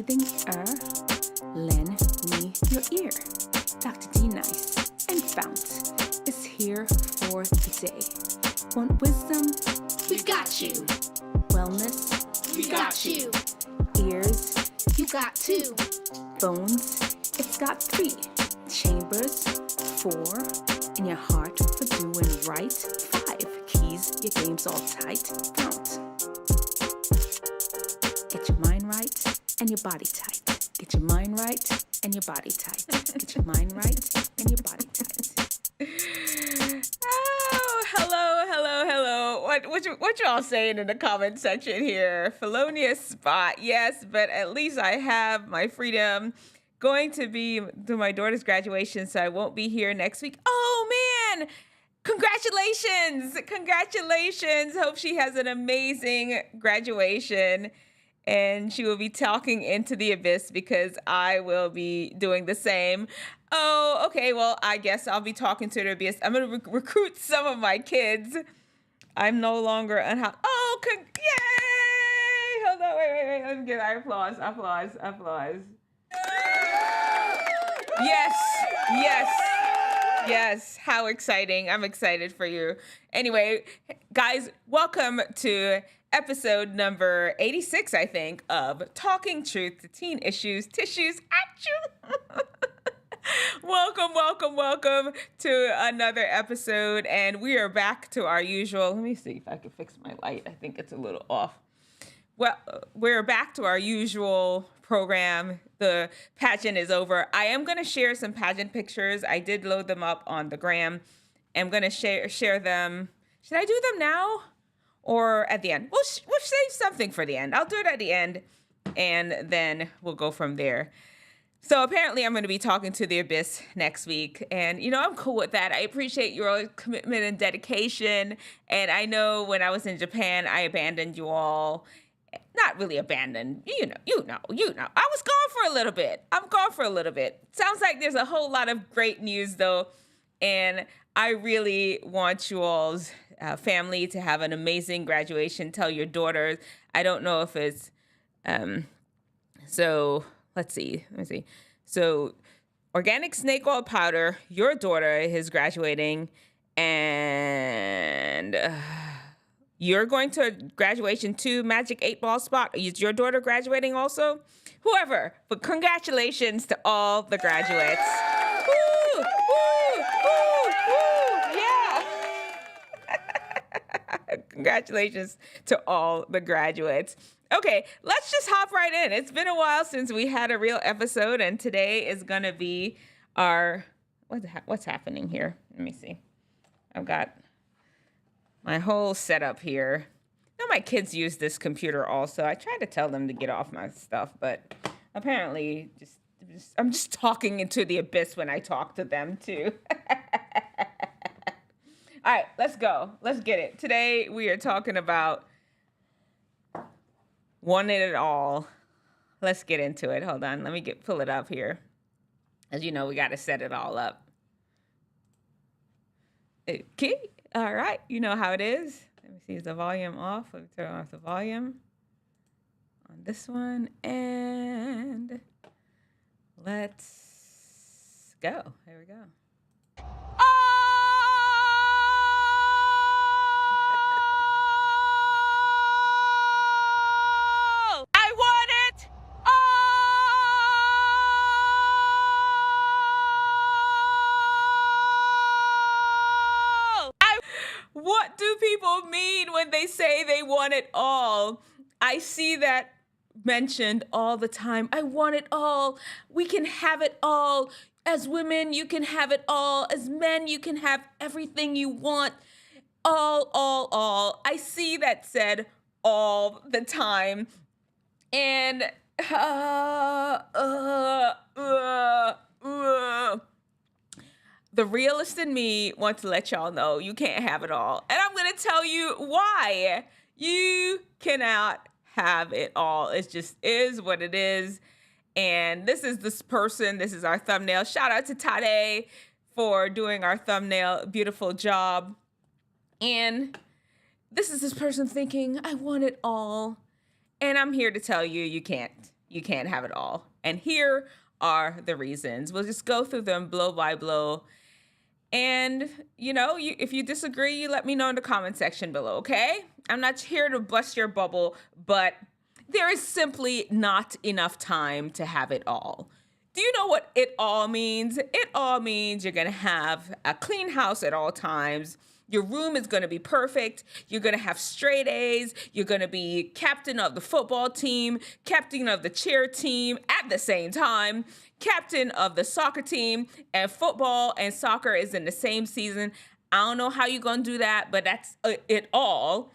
breathing air, lend me your ear. Dr. D Nice and FOUNT is here for today. Want wisdom? We got you. Wellness? We got you. Ears? You got two. Bones? It's got 3. Chambers? 4. In your heart for doing right? 5. Keys, your game's all tight. FOUNT. Get your mind right and your body tight. Get your mind right and your body tight. Get your mind right and your body tight. Oh, hello. What y'all saying in the comment section here? Felonious spot, yes, but at least I have my freedom. Going to be to my daughter's graduation, so I won't be here next week. Oh man, congratulations. Hope she has an amazing graduation. And she will be talking into the abyss because I will be doing the same. Oh, okay. Well, I guess I'll be talking to the abyss. I'm going to recruit some of my kids. I'm no longer unhappy. Oh, yay! Hold on, wait. Let me get our applause. Yes. How exciting. I'm excited for you. Anyway, guys, welcome to episode number 86, I think, of Talking Truth to Teen Issues, Tissues, Achoo! Welcome to another episode, and we are back to our usual. Let me see if I can fix my light. I think it's a little off. Well, we're back to our usual program. The pageant is over. I am going to share some pageant pictures. I did load them up on the gram. I'm going to share them. Should I do them now or at the end? We'll save something for the end. I'll do it at the end, and then we'll go from there. So apparently I'm going to be talking to the abyss next week, and I'm cool with that. I appreciate your commitment and dedication, and I know when I was in Japan, I abandoned you all. Not really abandoned, you know. I was gone for a little bit. I'm gone for a little bit. Sounds like there's a whole lot of great news though, and I really want you all's family to have an amazing graduation. Tell your daughters. I don't know if it's so. Let me see. So, organic snake oil powder. Your daughter is graduating, and you're going to graduation too. Magic 8-ball spot. Is your daughter graduating also? Whoever. But congratulations to all the graduates. Woo! Yeah. Congratulations to all the graduates. Okay, let's just hop right in. It's been a while since we had a real episode, and today is going to be our... What's happening here? Let me see. I've got my whole setup here. My kids use this computer also. I try to tell them to get off my stuff, but apparently I'm just talking into the abyss when I talk to them too. All right, let's go. Let's get it. Today we are talking about wanting it all. Let's get into it. Hold on. Let me pull it up here. As you know, we got to set it all up. Okay. All right. You know how it is. Let me see. Is the volume off? Let me turn off the volume on this one. And let's go. Here we go. What do people mean when they say they want it all? I see that mentioned all the time. I want it all. We can have it all. As women, you can have it all. As men, you can have everything you want. All. I see that said all the time. And the realist in me wants to let y'all know you can't have it all. And I'm going to tell you why. You cannot have it all. It just is what it is. And this is our thumbnail. Shout out to Tade for doing our thumbnail. Beautiful job. And this is this person thinking, I want it all. And I'm here to tell you, you can't. you can't have it all. And here are the reasons. We'll just go through them blow by blow. And, if you disagree, you let me know in the comment section below, okay? I'm not here to bust your bubble, but there is simply not enough time to have it all. Do you know what it all means? It all means you're going to have a clean house at all times. Your room is going to be perfect. You're going to have straight A's. You're going to be captain of the football team, captain of the cheer team at the same time, captain of the soccer team, and football and soccer is in the same season. I don't know how you're going to do that, but that's it all.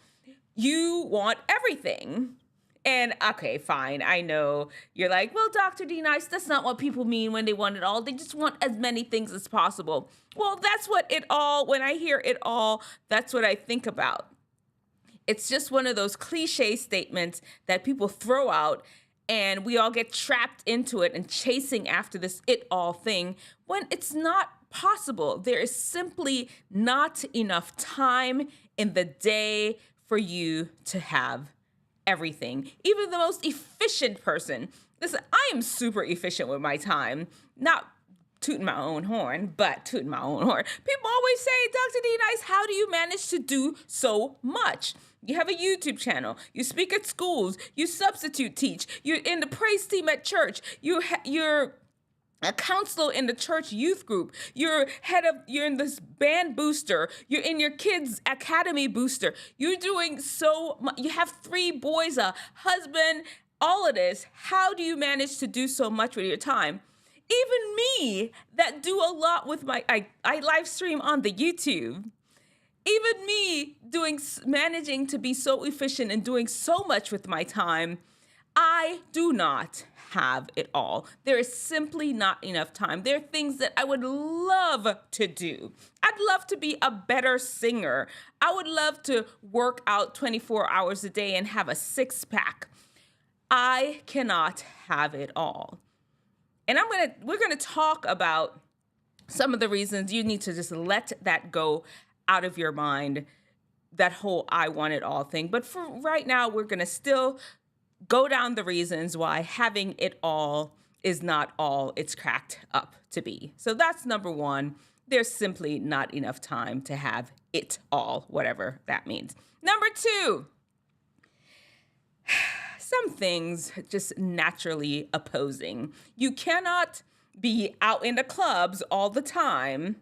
You want everything. And okay, fine. I know you're like, well, Dr. D Nice, that's not what people mean when they want it all. They just want as many things as possible. Well, that's what it all, when I hear it all, that's what I think about. It's just one of those cliche statements that people throw out and we all get trapped into it and chasing after this it all thing when it's not possible. There is simply not enough time in the day for you to have everything. Even the most efficient person. Listen, I am super efficient with my time. Not tooting my own horn, but tooting my own horn. People always say, Dr. D Nice, how do you manage to do so much? You have a YouTube channel. You speak at schools. You substitute teach. You're in the praise team at church. You're a counselor in the church youth group. You're in this band booster. You're in your kids' academy booster. You're doing so much. You have 3 boys, a husband, all of this. How do you manage to do so much with your time? Even me that do a lot with I live stream on the YouTube. Even me managing to be so efficient and doing so much with my time, I do not have it all. There is simply not enough time. There are things that I would love to do. I'd love to be a better singer. I would love to work out 24 hours a day and have a 6-pack. I cannot have it all. And we're gonna talk about some of the reasons you need to just let that go out of your mind, that whole I want it all thing. But for right now, we're gonna still go down the reasons why having it all is not all it's cracked up to be. So that's number 1. There's simply not enough time to have it all, whatever that means. Number 2, some things just naturally opposing. You cannot be out in the clubs all the time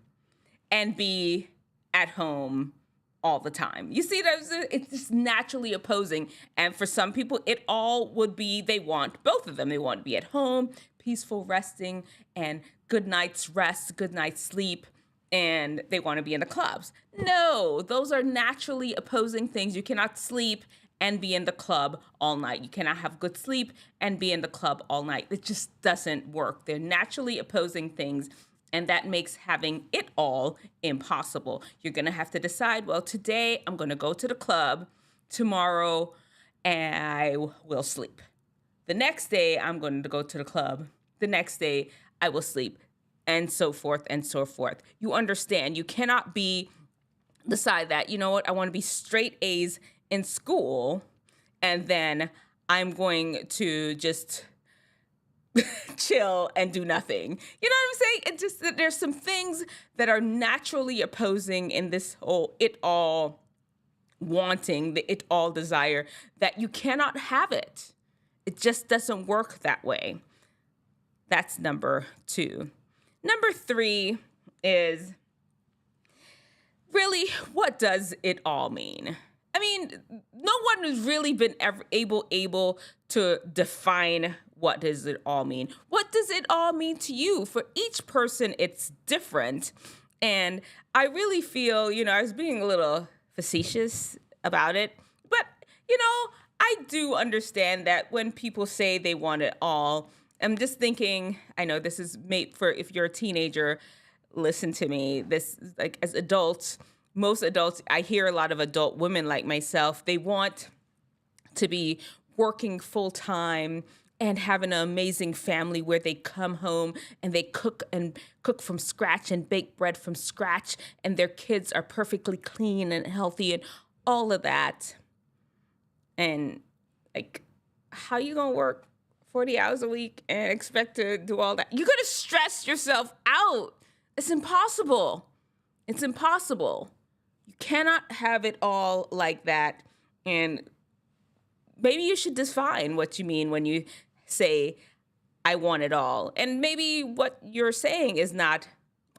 and be at home all the time. You see, it's just naturally opposing. And for some people, it all would be, they want both of them. They want to be at home, peaceful resting, and good night's rest, good night's sleep, and they want to be in the clubs. No, those are naturally opposing things. You cannot sleep and be in the club all night. You cannot have good sleep and be in the club all night. It just doesn't work. They're naturally opposing things. And that makes having it all impossible. You're going to have to decide, well, today I'm going to go to the club. Tomorrow I will sleep. The next day I'm going to go to the club. The next day I will sleep, and so forth and so forth. You understand, you cannot decide that, you know what, I want to be straight A's in school, and then I'm going to just chill and do nothing. You know what I'm saying? It's just that there's some things that are naturally opposing in this whole it all wanting, the it all desire, that you cannot have it. It just doesn't work that way. That's number 2. Number 3 is, really, what does it all mean? I mean, no one has really been ever able to define what does it all mean. What does it all mean to you? For each person, it's different. And I really feel, I was being a little facetious about it. But, I do understand that when people say they want it all, I'm just thinking, I know this is made for, if you're a teenager, listen to me. This, like, as adults, most adults, I hear a lot of adult women like myself, they want to be working full time and having an amazing family where they come home and they cook from scratch and bake bread from scratch, and their kids are perfectly clean and healthy and all of that. And like, how you gonna work 40 hours a week and expect to do all that. You're going to stress yourself out. It's impossible. It's impossible. You cannot have it all like that. And maybe you should define what you mean when you say, I want it all. And maybe what you're saying is not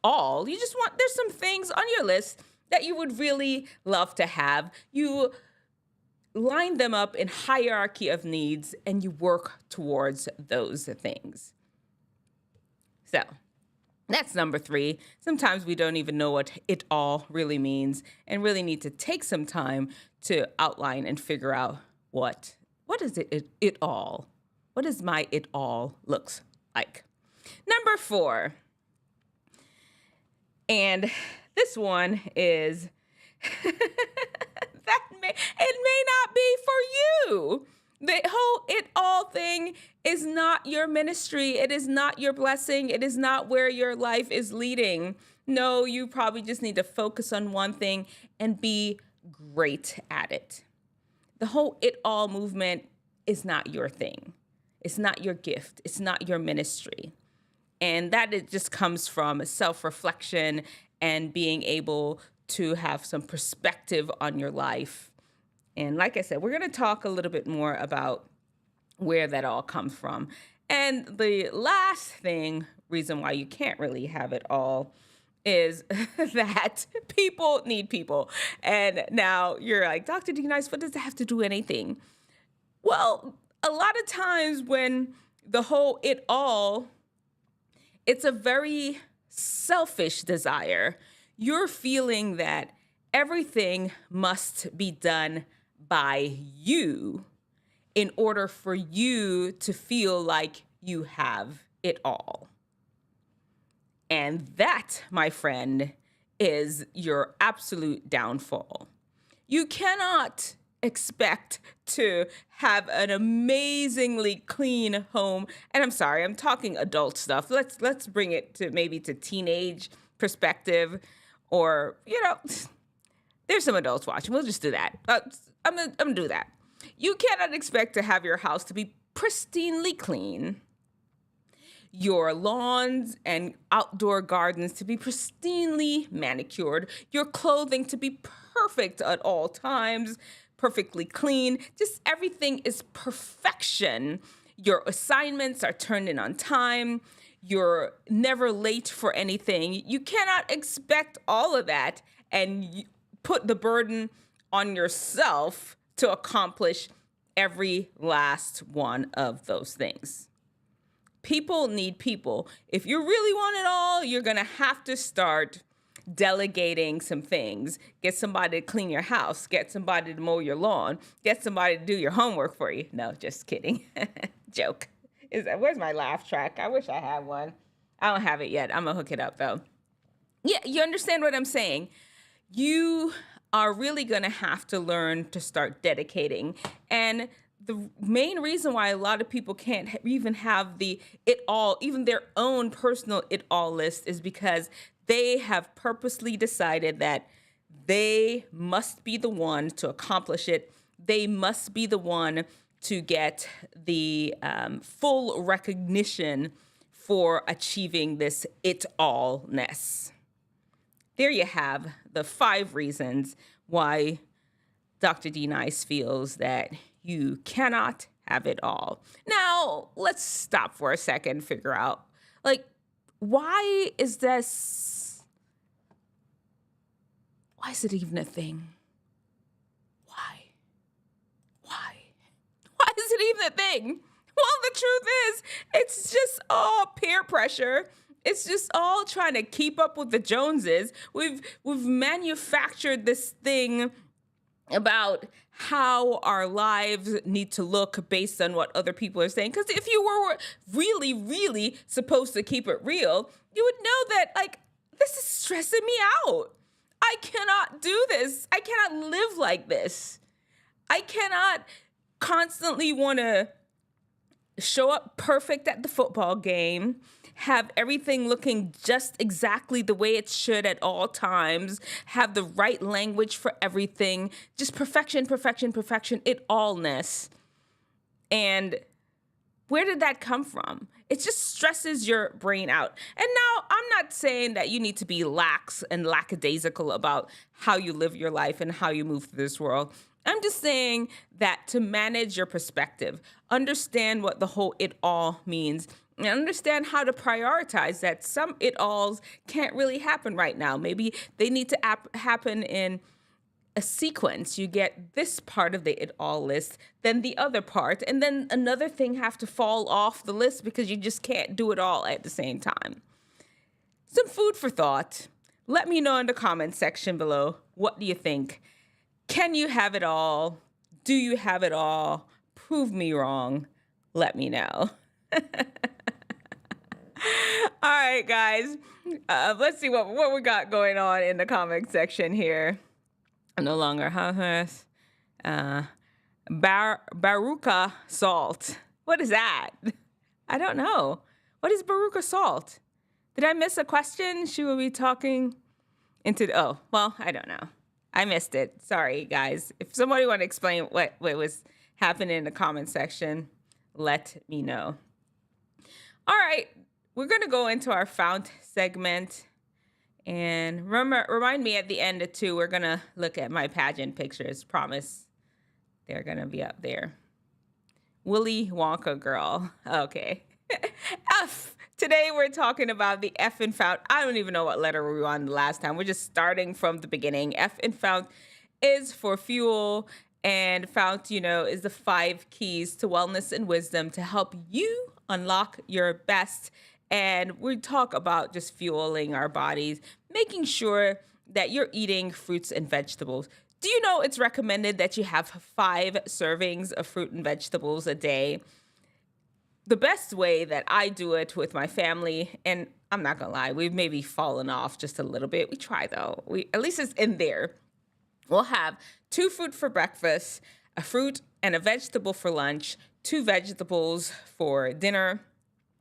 all. You just want, there's some things on your list that you would really love to have. You line them up in hierarchy of needs and you work towards those things. So that's number 3. Sometimes we don't even know what it all really means and really need to take some time to outline and figure out what is it all? What does my it all looks like? Number 4. And this one is it may not be for you. The whole it all thing is not your ministry. It is not your blessing. It is not where your life is leading. No, you probably just need to focus on one thing and be great at it. The whole it all movement is not your thing. It's not your gift. It's not your ministry. And that it just comes from self-reflection and being able to have some perspective on your life. And like I said, we're going to talk a little bit more about where that all comes from. And the last reason why you can't really have it all is that people need people. And now you're like, Dr. D. Nice, what does that have to do with anything? Well, a lot of times when the whole it all, it's a very selfish desire. You're feeling that everything must be done by you in order for you to feel like you have it all. And that, my friend, is your absolute downfall. You cannot expect to have an amazingly clean home. And I'm sorry, I'm talking adult stuff. Let's bring it to maybe to teenage perspective, or, there's some adults watching. We'll just do that. I'm gonna do that. You cannot expect to have your house to be pristinely clean, your lawns and outdoor gardens to be pristinely manicured, your clothing to be perfect at all times, perfectly clean. Just everything is perfection. Your assignments are turned in on time. You're never late for anything. You cannot expect all of that and put the burden on yourself to accomplish every last one of those things. People need people. If you really want it all, you're going to have to start delegating some things. Get somebody to clean your house. Get somebody to mow your lawn. Get somebody to do your homework for you. No, just kidding. Joke. Where's my laugh track? I wish I had one. I don't have it yet. I'm going to hook it up, though. Yeah, you understand what I'm saying? You are really going to have to learn to start dedicating. And the main reason why a lot of people can't even have the it all, even their own personal it all list, is because they have purposely decided that they must be the one to accomplish it. They must be the one to get the full recognition for achieving this it all-ness. There you have the 5 reasons why Dr. D. Nice feels that you cannot have it all. Now, let's stop for a second and figure out, why is it even a thing? Why is it even a thing? Well, the truth is, it's just all peer pressure. It's just all trying to keep up with the Joneses. We've manufactured this thing about how our lives need to look based on what other people are saying. Because if you were really, really supposed to keep it real, you would know that, this is stressing me out. I cannot do this. I cannot live like this. I cannot constantly want to show up perfect at the football game, have everything looking just exactly the way it should at all times, have the right language for everything, just perfection, perfection, perfection, it allness. And Where did that come from? It just stresses your brain out. And now I'm not saying that you need to be lax and lackadaisical about how you live your life and how you move through this world. I'm just saying that to manage your perspective, understand what the whole it all means, and understand how to prioritize that some it alls can't really happen right now. Maybe they need to happen in a sequence. You get this part of the it all list, then the other part, and then another thing have to fall off the list because you just can't do it all at the same time. Some food for thought. Let me know in the comment section below. What do you think? Can you have it all? Do you have it all? Prove me wrong. Let me know. All right, guys. Let's see what we got going on in the comment section here. No longer Baruca salt. What is that? I don't know. What is Baruca salt? Did I miss a question? She will be talking into I don't know. I missed it. Sorry, guys. If somebody want to explain what was happening in the comment section, let me know. All right, we're going to go into our FOUNT segment. And remind me at the end too, we're going to look at my pageant pictures. Promise they're going to be up there. Willy Wonka girl. Okay. F. Today we're talking about the F in FOUNT. I don't even know what letter we were on the last time. We're just starting from the beginning. F in FOUNT is for fuel. And FOUNT, is the 5 keys to wellness and wisdom to help you unlock your best. And we talk about just fueling our bodies, making sure that you're eating fruits and vegetables. Do you know it's recommended that you have 5 servings of fruit and vegetables a day? The best way that I do it with my family, and I'm not gonna lie, we've maybe fallen off just a little bit. We try though. At least it's in there. We'll have 2 fruit for breakfast, a fruit and a vegetable for lunch, 2 vegetables for dinner,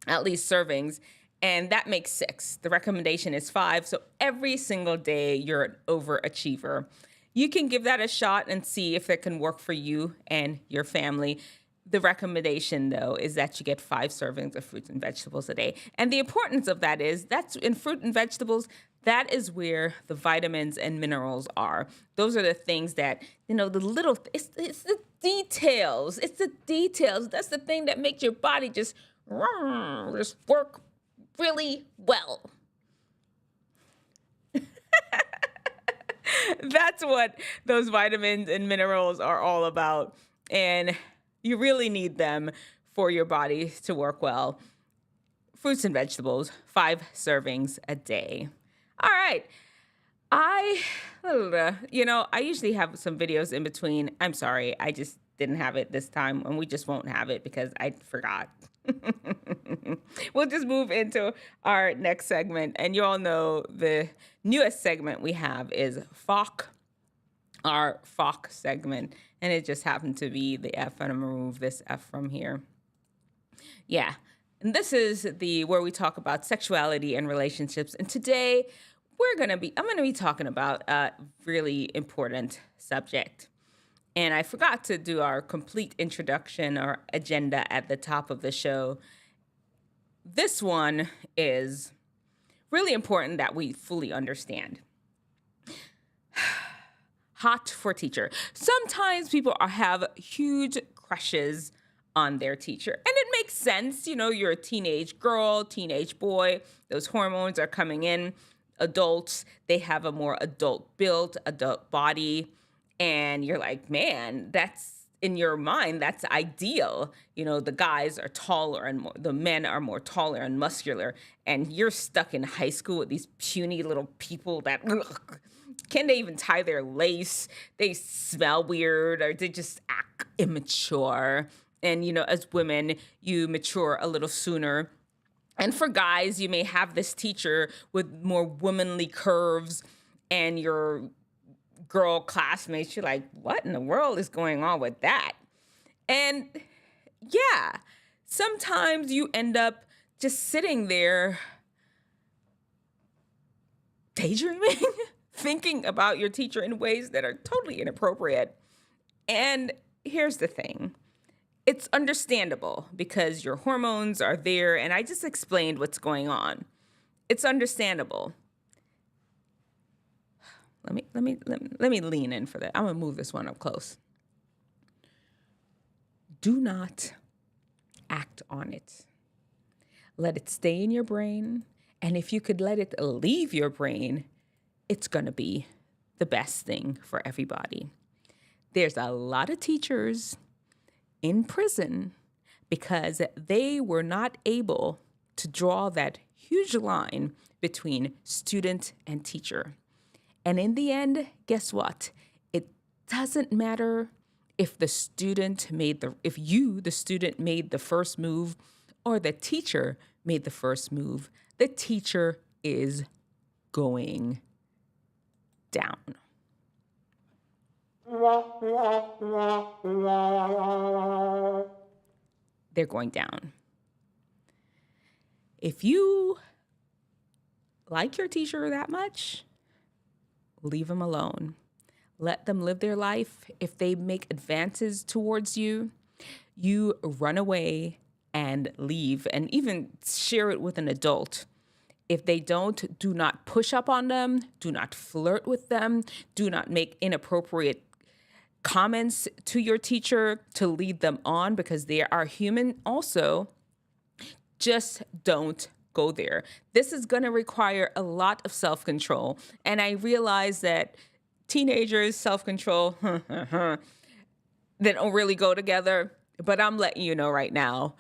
at least servings, and that makes 6. The recommendation is 5, so every single day you're an overachiever. You can give that a shot and see if it can work for you and your family. The recommendation, though, is that you get 5 servings of fruits and vegetables a day. And the importance of that is that's in fruit and vegetables, that is where the vitamins and minerals are. Those are the things that, the little, it's the details. It's the details. That's the thing that makes your body just work really well. That's what those vitamins and minerals are all about. And you really need them for your body to work well. Fruits and vegetables, 5 servings a day. All right. I usually have some videos in between. I'm sorry. I just didn't have it this time, and we just won't have it because I forgot. We'll just move into our next segment, and you all know the newest segment we have is FOCK, our FOCK segment, and it just happened to be the F, and I'm gonna remove this F from here. Yeah, and this is where we talk about sexuality and relationships, and today I'm gonna be talking about a really important subject. And I forgot to do our complete introduction or agenda at the top of the show. This one is really important that we fully understand. Hot for teacher. Sometimes people have huge crushes on their teacher. And it makes sense. You're a teenage girl, teenage boy. Those hormones are coming in. Adults, they have a more adult build, adult body. And you're like, man, that's in your mind, that's ideal. The guys are taller and the men are more taller and muscular. And you're stuck in high school with these puny little people that, can they even tie their lace? They smell weird or they just act immature. And, as women, you mature a little sooner. And for guys, you may have this teacher with more womanly curves and your girl classmates, you're like, what in the world is going on with that? And yeah, sometimes you end up just sitting there daydreaming, thinking about your teacher in ways that are totally inappropriate. And here's the thing. It's understandable because your hormones are there, and I just explained what's going on. It's understandable. Let me lean in for that. I'm gonna move this one up close. Do not act on it. Let it stay in your brain, and if you could let it leave your brain, it's gonna be the best thing for everybody. There's a lot of teachers in prison because they were not able to draw that huge line between student and teacher. And in the end, guess what? It doesn't matter if the student if you, the student, made the first move or the teacher made the first move. The teacher is going down. They're going down. If you like your teacher that much, leave them alone. Let them live their life. If they make advances towards you, you run away and leave, and even share it with an adult. If they don't, do not push up on them. Do not flirt with them. Do not make inappropriate comments to your teacher to lead them on, because they are human also. Just don't go there. This is going to require a lot of self-control. And I realize that teenagers, self-control, they don't really go together. But I'm letting you know right now,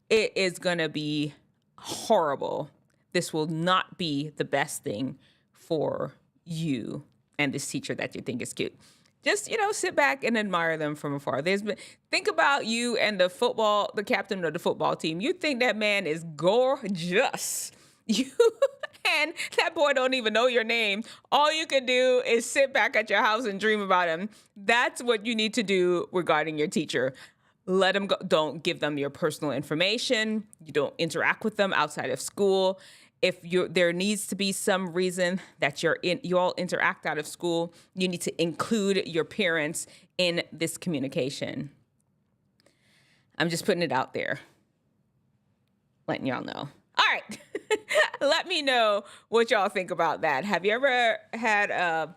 it is going to be horrible. This will not be the best thing for you and this teacher that you think is cute. Just, sit back and admire them from afar. Think about you and the captain of the football team. You think that man is gorgeous. And that boy don't even know your name. All you can do is sit back at your house and dream about him. That's what you need to do regarding your teacher. Let them go. Don't give them your personal information. You don't interact with them outside of school. If there needs to be some reason that you all interact out of school, you need to include your parents in this communication. I'm just putting it out there, letting y'all know. All right. Let me know what y'all think about that. Have you ever had a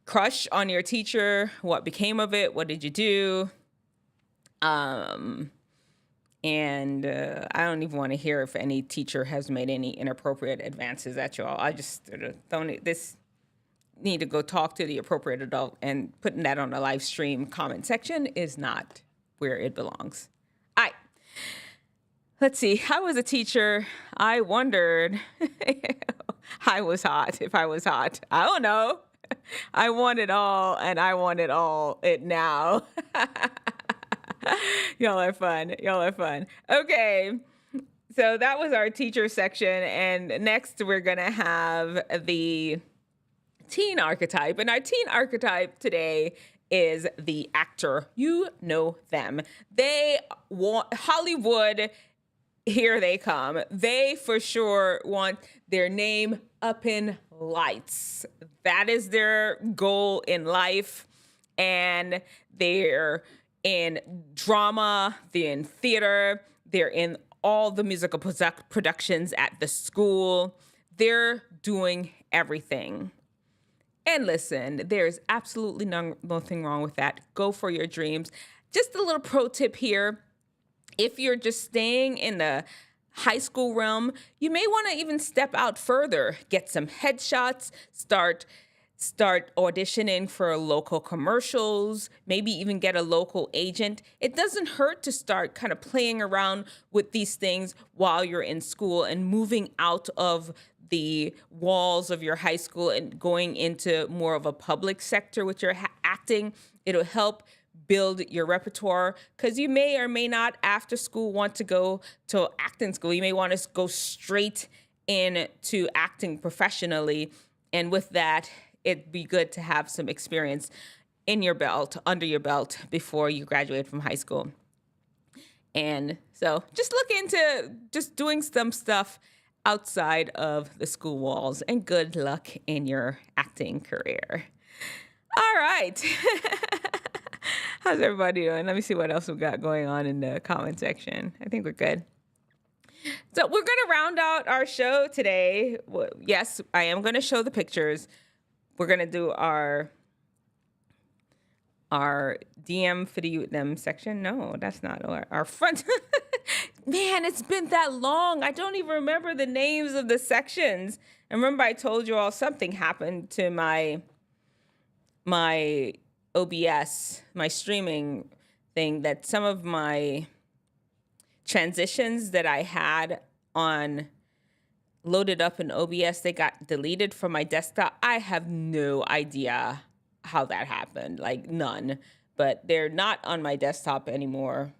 crush on your teacher? What became of it? What did you do? And I don't even want to hear if any teacher has made any inappropriate advances at y'all. I just need to go talk to the appropriate adult, and putting that on the live stream comment section is not where it belongs. All right. Let's see. I was a teacher. I wondered I was hot. If I was hot, I don't know. I want it all, and I want it all it now. Y'all are fun. Okay. So that was our teacher section. And next we're going to have the teen archetype. And our teen archetype today is the actor. You know them. They want Hollywood. Here they come. They for sure want their name up in lights. That is their goal in life. And they're in drama, they're in theater, they're in all the musical productions at the school. They're doing everything. And listen, there's absolutely nothing wrong with that. Go for your dreams. Just a little pro tip here. If you're just staying in the high school realm, you may want to even step out further, get some headshots, start auditioning for local commercials, maybe even get a local agent. It doesn't hurt to start kind of playing around with these things while you're in school and moving out of the walls of your high school and going into more of a public sector with your acting. It'll help build your repertoire, because you may or may not after school want to go to acting school. You may want to go straight into acting professionally. And with that, it'd be good to have some experience under your belt before you graduate from high school. And so just look into just doing some stuff outside of the school walls, and good luck in your acting career. All right. How's everybody doing? Let me see what else we got going on in the comment section. I think we're good. So we're going to round out our show today. Well, yes, I am going to show the pictures. We're going to do our DM for the them section. No, that's not our front. Man, it's been that long. I don't even remember the names of the sections. And remember, I told you all something happened to my OBS, my streaming thing, that some of my transitions that I had on loaded up in OBS, they got deleted from my desktop. I have no idea how that happened, like none, but they're not on my desktop anymore.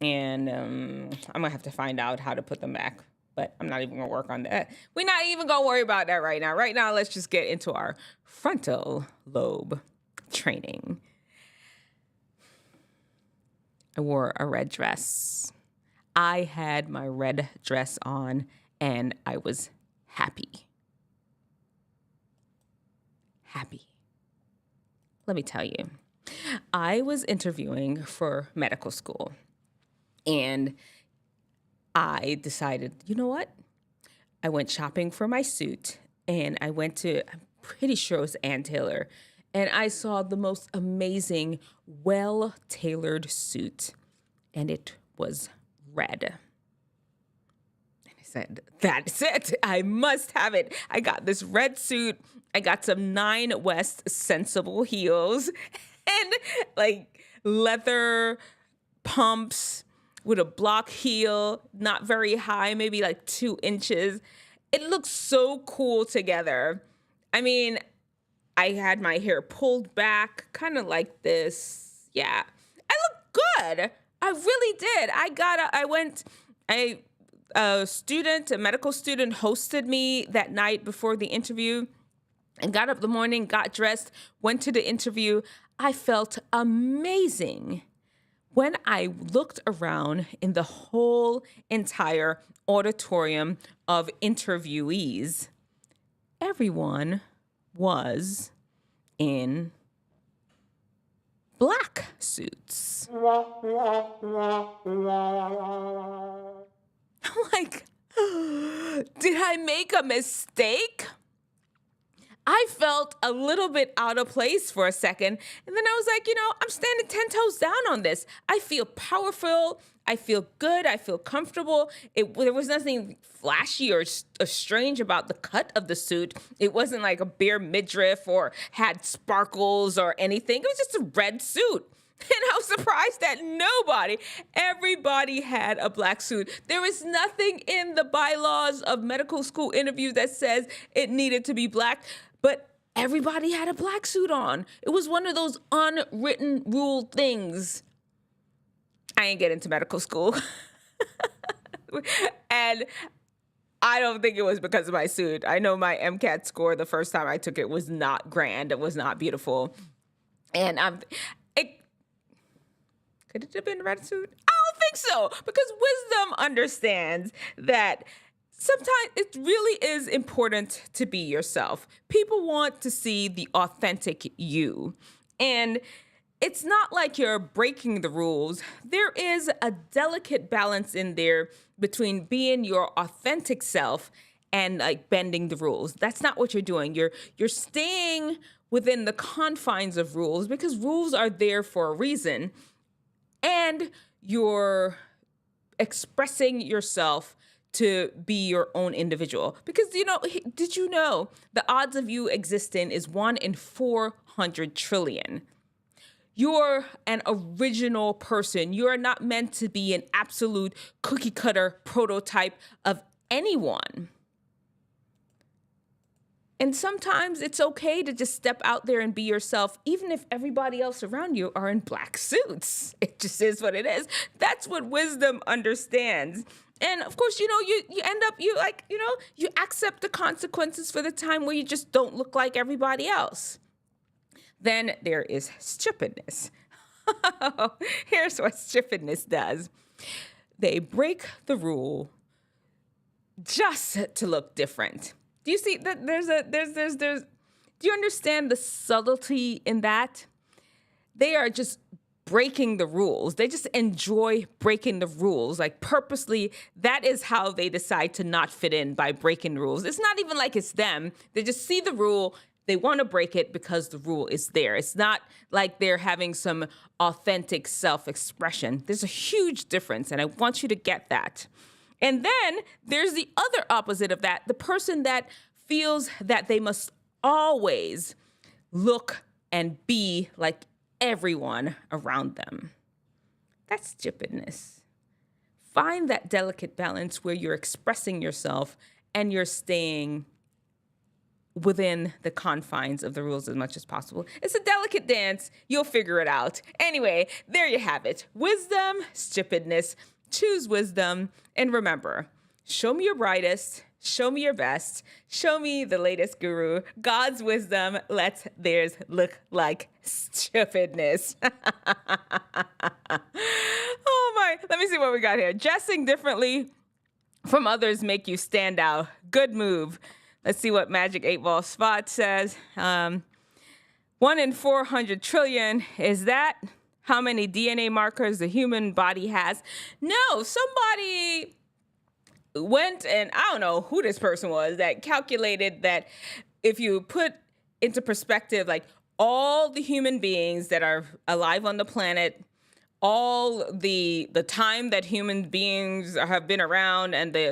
And I'm gonna have to find out how to put them back, but I'm not even gonna work on that. We're not even gonna worry about that right now. Right now, let's just get into our frontal lobe training. I wore a red dress. I had my red dress on and I was happy. Happy. Let me tell you, I was interviewing for medical school and I decided, you know what? I went shopping for my suit and I went to, I'm pretty sure it was Ann Taylor, and I saw the most amazing, well-tailored suit, and it was red. And I said, that's it. I must have it. I got this red suit. I got some 9 West sensible heels and like leather pumps with a block heel, not very high, maybe like 2 inches. It looks so cool together. I mean, I had my hair pulled back, kind of like this. Yeah, I look good. I really did. A medical student hosted me that night before the interview and got up in the morning, got dressed, went to the interview. I felt amazing. When I looked around in the whole entire auditorium of interviewees, everyone was in black suits. I'm like, did I make a mistake? I felt a little bit out of place for a second. And then I was like, I'm standing 10 toes down on this. I feel powerful. I feel good. I feel comfortable. There was nothing flashy or strange about the cut of the suit. It wasn't like a bare midriff or had sparkles or anything. It was just a red suit. And I was surprised that everybody had a black suit. There is nothing in the bylaws of medical school interviews that says it needed to be black, but everybody had a black suit on. It was one of those unwritten rule things. I ain't get into medical school. And I don't think it was because of my suit. I know my MCAT score the first time I took it was not grand. It was not beautiful. And could it have been a red suit? I don't think so, because wisdom understands that sometimes it really is important to be yourself. People want to see the authentic you. And it's not like you're breaking the rules. There is a delicate balance in there between being your authentic self and like bending the rules. That's not what you're doing. You're staying within the confines of rules because rules are there for a reason. And you're expressing yourself to be your own individual. Because, did you know the odds of you existing is 1 in 400 trillion? You're an original person. You're not meant to be an absolute cookie cutter prototype of anyone. And sometimes it's okay to just step out there and be yourself, even if everybody else around you are in black suits. It just is what it is. That's what wisdom understands. And of course, you end up, you accept the consequences for the time where you just don't look like everybody else. Then there is stupidness. Here's what stupidness does. They break the rule just to look different. Do you see that do you understand the subtlety in that? They are just breaking the rules. They just enjoy breaking the rules. Like purposely, that is how they decide to not fit in, by breaking the rules. It's not even like it's them. They just see the rule. They want to break it because the rule is there. It's not like they're having some authentic self-expression. There's a huge difference, and I want you to get that. And then there's the other opposite of that, the person that feels that they must always look and be like everyone around them. That's stupidness. Find that delicate balance where you're expressing yourself and you're staying within the confines of the rules as much as possible. It's a delicate dance. You'll figure it out. Anyway, there you have it. Wisdom, stupidness. Choose wisdom. And remember, show me your brightest. Show me your best. Show me the latest guru. God's wisdom lets theirs look like stupidness. Oh my. Let me see what we got here. Dressing differently from others make you stand out. Good move. Let's see what Magic 8 Ball Spot says. 1 in 400 trillion. Is that how many DNA markers the human body has? No, somebody went, and I don't know who this person was, that calculated that if you put into perspective, like all the human beings that are alive on the planet, all the time that human beings have been around, and I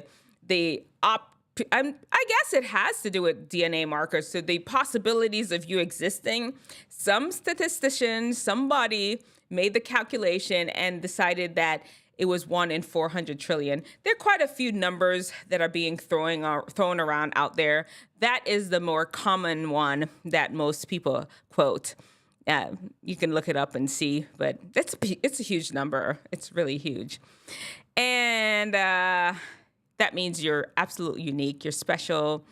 guess it has to do with DNA markers. So the possibilities of you existing, some statistician, somebody made the calculation and decided that it was 1 in 400 trillion. There are quite a few numbers that are being thrown around out there. That is the more common one that most people quote. You can look it up and see, but it's a huge number. It's really huge. And that means you're absolutely unique. You're special.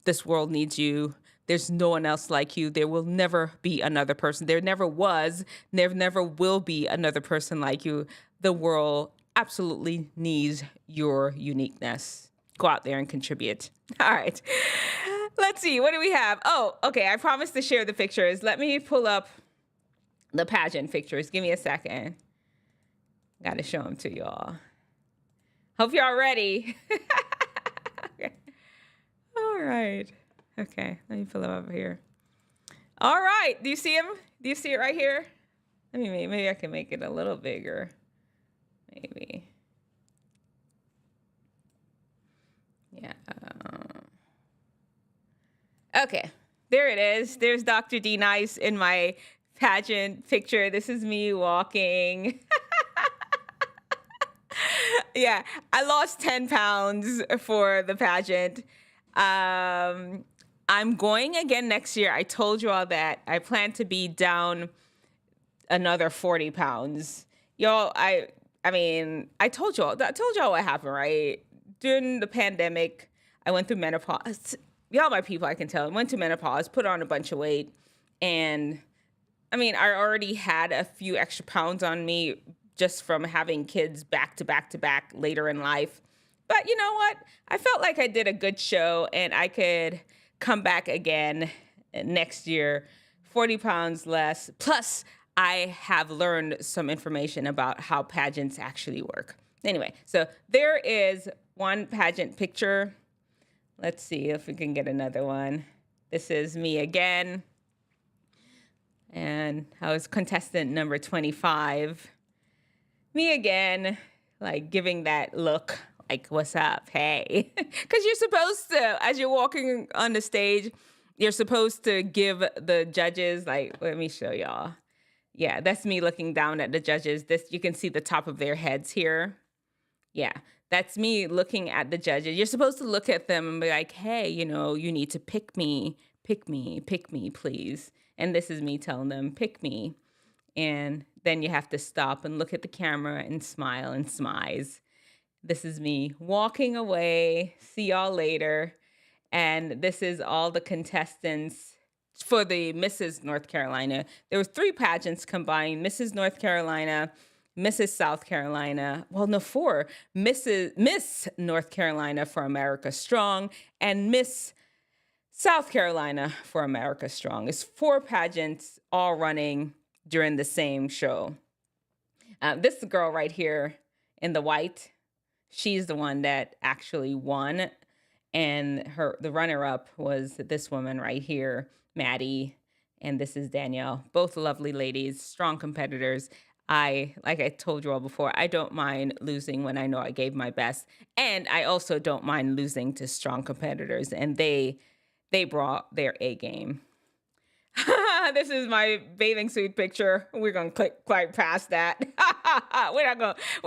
This world needs you. There's no one else like you. There will never be another person. There never was. There never will be another person like you. The world absolutely needs your uniqueness. Go out there and contribute. All right. Let's see. What do we have? Oh, okay. I promised to share the pictures. Let me pull up the pageant pictures. Give me a second. Got to show them to y'all. Hope y'all ready. Okay. All right. Okay. Let me pull them up here. All right. Do you see him? Do you see it right here? Maybe I can make it a little bigger. Maybe. Yeah. Okay. There it is. There's Dr. D Nice in my pageant picture. This is me walking. Yeah, I lost 10 pounds for the pageant. I'm going again next year. I told you all that. I plan to be down another 40 pounds. Y'all, I told y'all what happened, right? During the pandemic, I went through menopause. Y'all my people, I can tell. I went through menopause, put on a bunch of weight. And I already had a few extra pounds on me just from having kids back to back to back later in life. But you know what? I felt like I did a good show and I could come back again next year, 40 pounds less. Plus, I have learned some information about how pageants actually work. Anyway, so there is one pageant picture. Let's see if we can get another one. This is me again. And I was contestant number 25. Me again, like giving that look, like, what's up? Hey. Because you're supposed to, as you're walking on the stage, you're supposed to give the judges, like, let me show y'all. Yeah, that's me looking down at the judges. You can see the top of their heads here. Yeah, that's me looking at the judges. You're supposed to look at them and be like, hey, you need to pick me, please. And this is me telling them, pick me. And then you have to stop and look at the camera and smile and smize. This is me walking away. See y'all later. And this is all the contestants for the Mrs. North Carolina. There was 3 pageants combined: Mrs. North Carolina, Mrs. South Carolina. Well, no, 4. Miss North Carolina for America Strong and Miss South Carolina for America Strong. It's 4 pageants all running during the same show. This girl right here in the white, she's the one that actually won. And the runner-up was this woman right here, Maddie, and this is Danielle. Both lovely ladies, strong competitors. Like I told you all before, I don't mind losing when I know I gave my best. And I also don't mind losing to strong competitors. And they brought their A game. This is my bathing suit picture. We're gonna click right past that. We're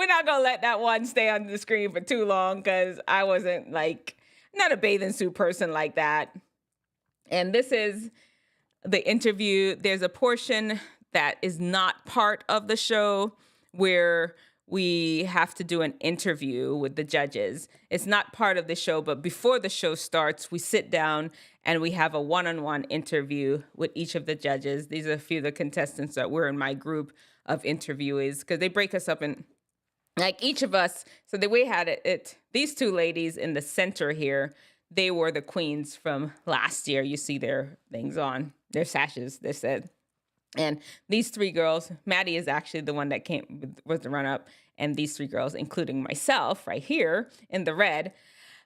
not gonna let that one stay on the screen for too long because I wasn't not a bathing suit person like that. And this is the interview. There's a portion that is not part of the show where we have to do an interview with the judges. It's not part of the show, but before the show starts, we sit down and we have a one-on-one interview with each of the judges. These are a few of the contestants that were in my group of interviewees because they break us up in each of us. So the way we had it, these two ladies in the center here, they were the queens from last year. You see their things on, their sashes, they said. And these three girls, Maddie is actually the one that was the run-up, and these three girls, including myself right here in the red,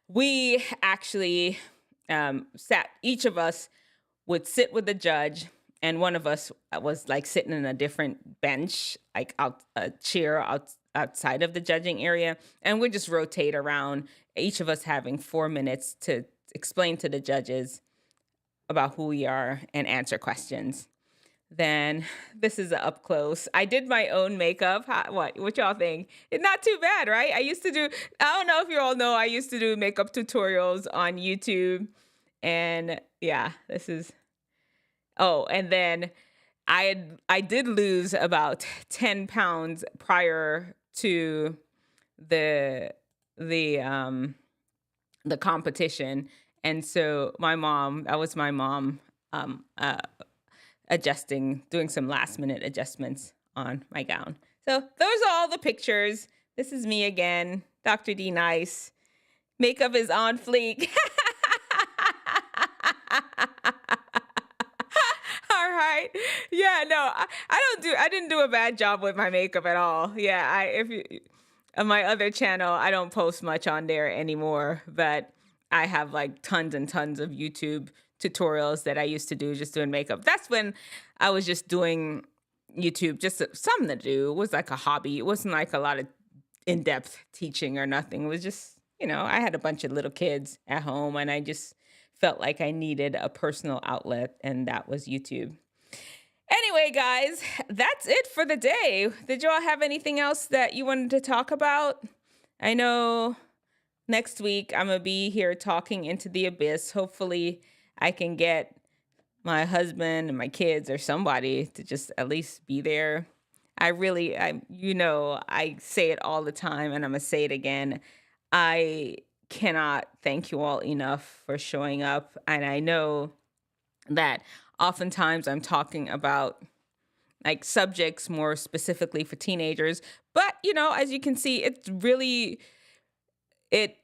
we actually each of us would sit with the judge, and one of us was sitting in a different bench, a chair outside of the judging area, and we'd just rotate around, each of us having 4 minutes to explain to the judges about who we are and answer questions. Then this is up close. I did my own makeup. What y'all think? It's not too bad, right? I don't know if you all know, I used to do makeup tutorials on YouTube. And yeah, and then I did lose about 10 pounds prior to the competition. And so that was my mom, doing some last minute adjustments on my gown. So those are all the pictures. This is me again, Dr. D Nice. Makeup is on fleek. All right. Yeah, no, I didn't do a bad job with my makeup at all. Yeah, on my other channel, I don't post much on there anymore, but I have tons and tons of YouTube tutorials that I used to do just doing makeup. That's when I was just doing YouTube, just something to do. It was like a hobby. It wasn't a lot of in-depth teaching or nothing. It was just, I had a bunch of little kids at home and I just felt like I needed a personal outlet, and that was YouTube. Anyway, guys, that's it for the day. Did you all have anything else that you wanted to talk about? I know next week I'm going to be here talking into the abyss. Hopefully I can get my husband and my kids or somebody to just at least be there. I say it all the time and I'm going to say it again. I cannot thank you all enough for showing up. And I know that oftentimes I'm talking about subjects more specifically for teenagers, but as you can see, it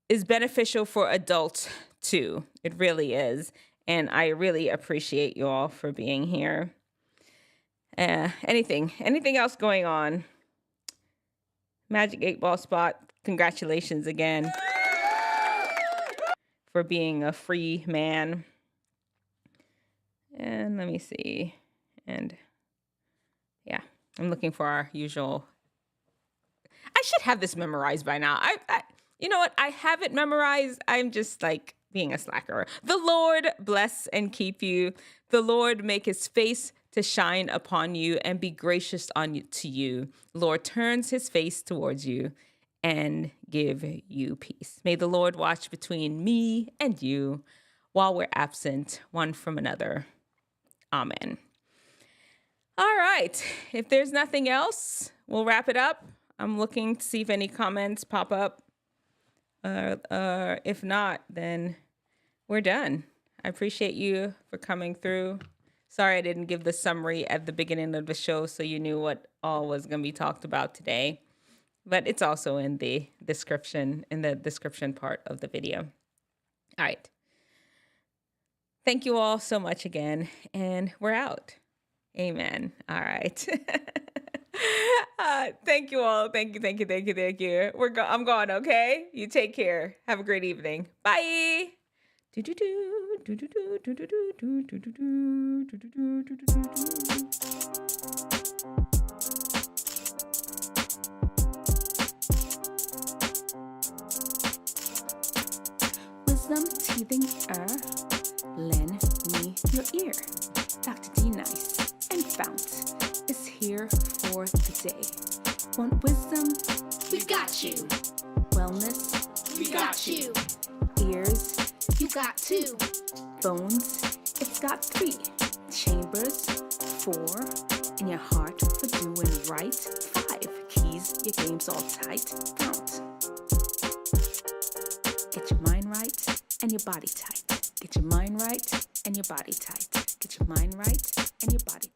is beneficial for adults too. It really is. And I really appreciate you all for being here. Anything else going on? Magic 8-Ball Spot, congratulations again for being a free man. And let me see. And yeah, I'm looking for our usual. I should have this memorized by now. You know what? I have it memorized. I'm just being a slacker. The Lord bless and keep you. The Lord make his face to shine upon you and be gracious to you. Lord turns his face towards you and give you peace. May the Lord watch between me and you while we're absent one from another. Amen. All right. If there's nothing else, we'll wrap it up. I'm looking to see if any comments pop up. If not, then we're done. I appreciate you for coming through. Sorry I didn't give the summary at the beginning of the show so you knew what all was going to be talked about today. But it's also in the description part of the video. All right. Thank you all so much again, and we're out. Amen. All right. Thank you all. Thank you. I'm gone, okay? You take care. Have a great evening. Bye. Wisdom teething lend me your ear. Dr. D Nice and FOUNT is here for the day. Want wisdom? We've got you. Wellness? We got you. Ears? You got two. Bones? It's got 3. Chambers? 4. In your heart for doing right? 5. Keys, your game's all tight. FOUNT. Get your mind right and your body tight. Get your mind right and your body tight. Get your mind right and your body tight.